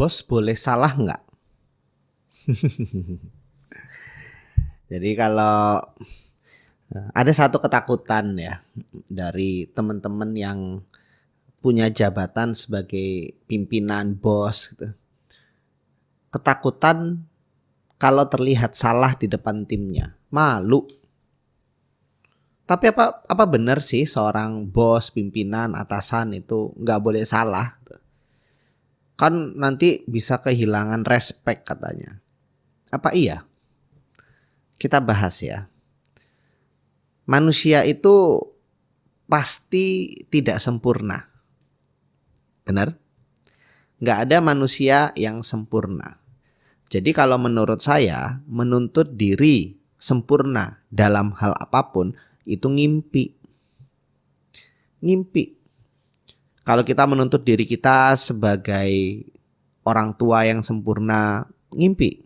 bos boleh salah nggak? Jadi kalau ada satu ketakutan ya dari teman-teman yang punya jabatan sebagai pimpinan bos gitu. Ketakutan kalau terlihat salah di depan timnya, malu. Tapi apa benar sih seorang bos, pimpinan, atasan itu nggak boleh salah? Kan nanti bisa kehilangan respect katanya. Apa iya? Kita bahas ya. Manusia itu pasti tidak sempurna. Benar? Nggak ada manusia yang sempurna. Jadi kalau menurut saya, menuntut diri sempurna dalam hal apapun itu ngimpi. Ngimpi. Kalau kita menuntut diri kita sebagai orang tua yang sempurna, ngimpi.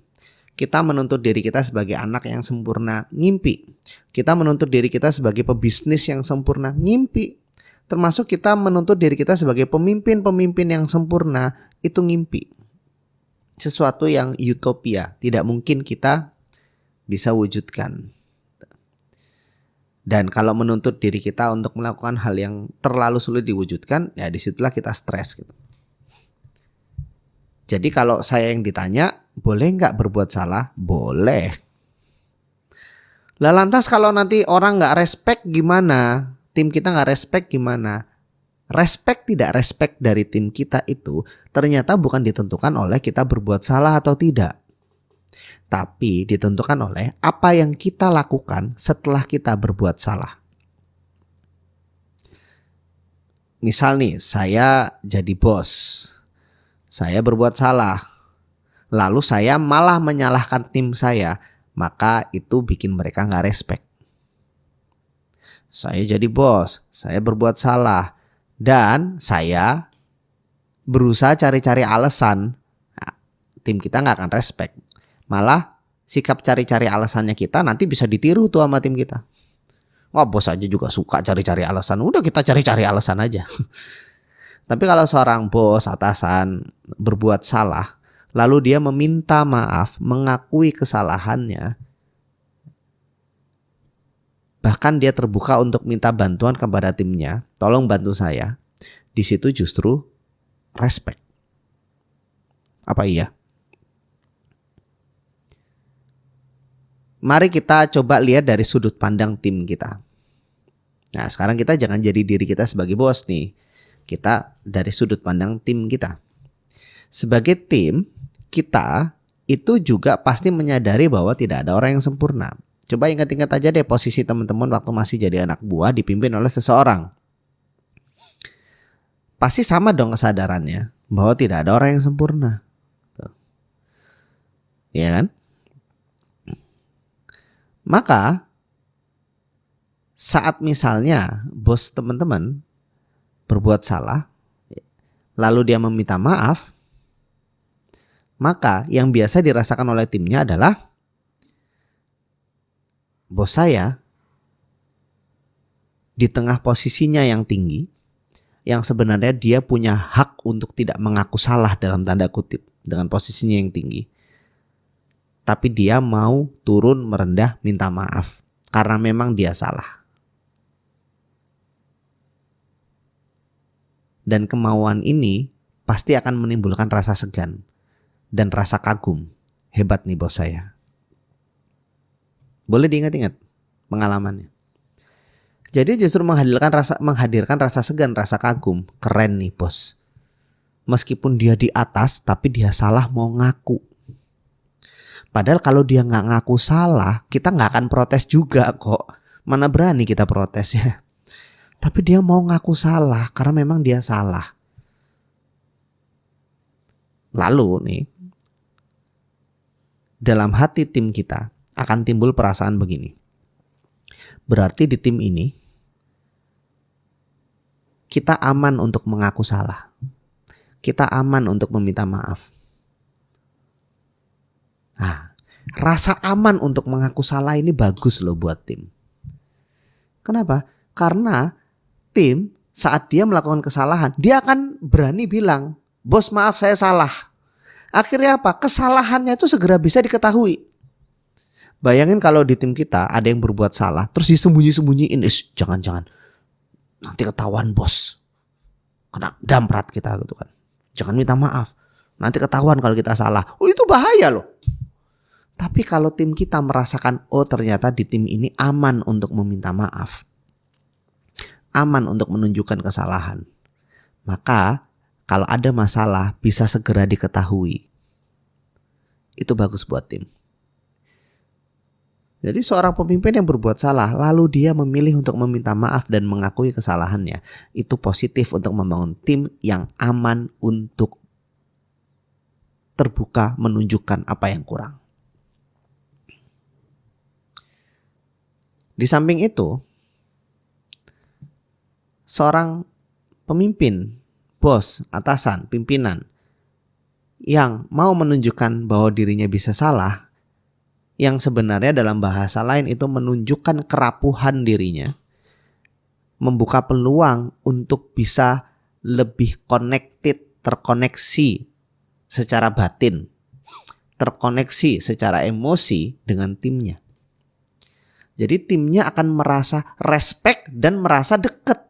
Kita menuntut diri kita sebagai anak yang sempurna, ngimpi. Kita menuntut diri kita sebagai pebisnis yang sempurna, ngimpi. Termasuk kita menuntut diri kita sebagai pemimpin-pemimpin yang sempurna, itu ngimpi. Sesuatu yang utopia, tidak mungkin kita bisa wujudkan. Dan kalau menuntut diri kita untuk melakukan hal yang terlalu sulit diwujudkan, ya disitulah kita stres gitu. Jadi kalau saya yang ditanya, boleh nggak berbuat salah? Boleh. Lah lantas kalau nanti orang nggak respect gimana? Tim kita nggak respect gimana? Respect tidak respect dari tim kita itu ternyata bukan ditentukan oleh kita berbuat salah atau tidak. Tapi ditentukan oleh apa yang kita lakukan setelah kita berbuat salah. Misal nih, saya jadi bos. Saya berbuat salah. Lalu saya malah menyalahkan tim saya. Maka itu bikin mereka gak respect. Saya jadi bos. Saya berbuat salah. Dan saya berusaha cari-cari alasan. Nah, tim kita gak akan respect. Malah sikap cari-cari alasannya kita nanti bisa ditiru tuh sama tim kita. Wah, bos aja juga suka cari-cari alasan. Udah kita cari-cari alasan aja. Tapi kalau seorang bos, atasan berbuat salah, lalu dia meminta maaf, mengakui kesalahannya, bahkan dia terbuka untuk minta bantuan kepada timnya, tolong bantu saya. Di situ justru respect. Apa iya? Mari kita coba lihat dari sudut pandang tim kita. Nah, sekarang kita jangan jadi diri kita sebagai bos nih. Kita dari sudut pandang tim kita. Sebagai tim, kita itu juga pasti menyadari bahwa tidak ada orang yang sempurna. Coba ingat-ingat aja deh posisi teman-teman waktu masih jadi anak buah dipimpin oleh seseorang. Pasti sama dong kesadarannya bahwa tidak ada orang yang sempurna. Iya kan? Maka saat misalnya bos teman-teman berbuat salah, lalu dia meminta maaf, maka yang biasa dirasakan oleh timnya adalah bos saya di tengah posisinya yang tinggi, yang sebenarnya dia punya hak untuk tidak mengaku salah dalam tanda kutip dengan posisinya yang tinggi. Tapi dia mau turun merendah minta maaf karena memang dia salah. Dan kemauan ini pasti akan menimbulkan rasa segan dan rasa kagum. Hebat nih bos saya. Boleh diingat-ingat pengalamannya. Jadi justru menghadirkan rasa segan, rasa kagum. Keren nih bos. Meskipun dia di atas tapi dia salah mau ngaku. Padahal kalau dia nggak ngaku salah, kita nggak akan protes juga kok. Mana berani kita protes ya. Tapi dia mau ngaku salah karena memang dia salah. Lalu nih, dalam hati tim kita akan timbul perasaan begini. Berarti di tim ini, kita aman untuk mengaku salah. Kita aman untuk meminta maaf. Nah, rasa aman untuk mengaku salah ini bagus loh buat tim. Kenapa? Karena tim saat dia melakukan kesalahan, dia akan berani bilang, bos maaf saya salah. Akhirnya apa? Kesalahannya itu segera bisa diketahui. Bayangin kalau di tim kita ada yang berbuat salah, terus disembunyi-sembunyiin, jangan-jangan nanti ketahuan bos, kena damprat kita gitu kan. Jangan minta maaf, nanti ketahuan kalau kita salah. Oh, itu bahaya loh. Tapi kalau tim kita merasakan, oh ternyata di tim ini aman untuk meminta maaf, aman untuk menunjukkan kesalahan, maka kalau ada masalah bisa segera diketahui. Itu bagus buat tim. Jadi seorang pemimpin yang berbuat salah lalu dia memilih untuk meminta maaf dan mengakui kesalahannya, itu positif untuk membangun tim yang aman untuk terbuka menunjukkan apa yang kurang. Di samping itu, seorang pemimpin, bos, atasan, pimpinan yang mau menunjukkan bahwa dirinya bisa salah, yang sebenarnya dalam bahasa lain itu menunjukkan kerapuhan dirinya, membuka peluang untuk bisa lebih terkoneksi secara batin, terkoneksi secara emosi dengan timnya. Jadi timnya akan merasa respect dan merasa dekat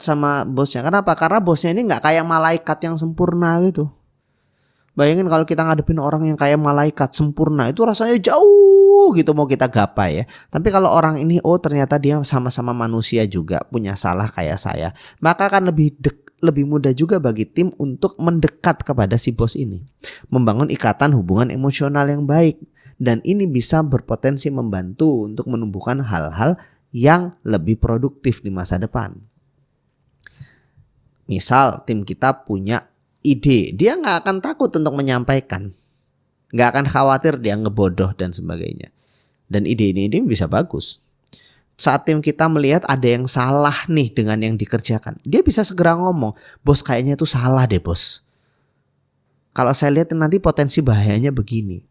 sama bosnya. Kenapa? Karena bosnya ini gak kayak malaikat yang sempurna gitu. Bayangin kalau kita ngadepin orang yang kayak malaikat sempurna, itu rasanya jauh gitu mau kita gapai ya. Tapi kalau orang ini, oh ternyata dia sama-sama manusia juga, punya salah kayak saya, maka akan lebih mudah juga bagi tim untuk mendekat kepada si bos ini, membangun ikatan hubungan emosional yang baik. Dan ini bisa berpotensi membantu untuk menumbuhkan hal-hal yang lebih produktif di masa depan. Misal tim kita punya ide, dia gak akan takut untuk menyampaikan, gak akan khawatir dia ngebodoh dan sebagainya. Dan ide ini bisa bagus. Saat tim kita melihat ada yang salah nih dengan yang dikerjakan, dia bisa segera ngomong, bos kayaknya itu salah deh bos. Kalau saya lihat nanti potensi bahayanya begini.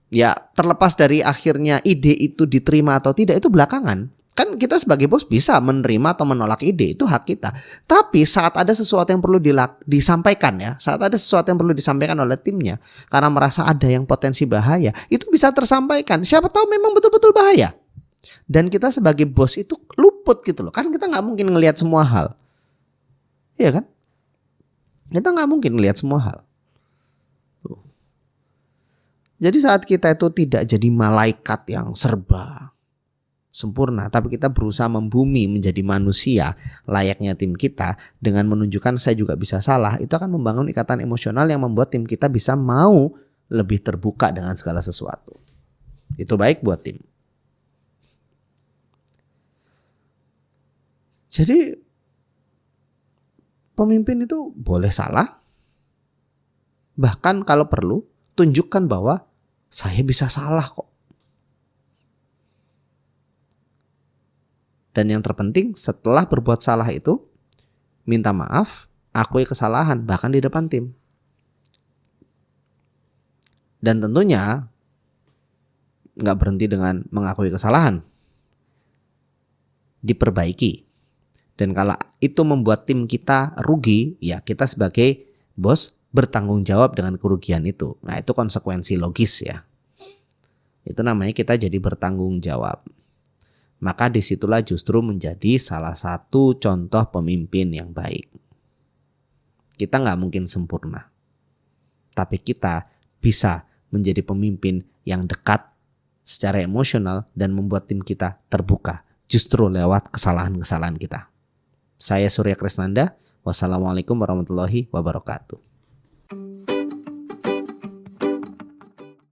Ya terlepas dari akhirnya ide itu diterima atau tidak itu belakangan. Kan kita sebagai bos bisa menerima atau menolak ide, itu hak kita. Tapi saat ada sesuatu yang perlu disampaikan ya, saat ada sesuatu yang perlu disampaikan oleh timnya, karena merasa ada yang potensi bahaya, itu bisa tersampaikan. Siapa tahu memang betul-betul bahaya. Dan kita sebagai bos itu luput gitu loh. Kan kita gak mungkin ngelihat semua hal. Iya kan? Kita gak mungkin ngelihat semua hal. Jadi saat kita itu tidak jadi malaikat yang serba sempurna, tapi kita berusaha membumi menjadi manusia layaknya tim kita dengan menunjukkan saya juga bisa salah, itu akan membangun ikatan emosional yang membuat tim kita bisa mau lebih terbuka dengan segala sesuatu. Itu baik buat tim. Jadi pemimpin itu boleh salah, bahkan kalau perlu tunjukkan bahwa saya bisa salah kok. Dan yang terpenting setelah berbuat salah itu, minta maaf, akui kesalahan bahkan di depan tim. Dan tentunya gak berhenti dengan mengakui kesalahan, diperbaiki. Dan kalau itu membuat tim kita rugi, ya kita sebagai bos bertanggung jawab dengan kerugian itu. Nah itu konsekuensi logis ya. Itu namanya kita jadi bertanggung jawab. Maka disitulah justru menjadi salah satu contoh pemimpin yang baik. Kita gak mungkin sempurna, tapi kita bisa menjadi pemimpin yang dekat secara emosional dan membuat tim kita terbuka justru lewat kesalahan-kesalahan kita. Saya Surya Krisnanda. Wassalamualaikum warahmatullahi wabarakatuh.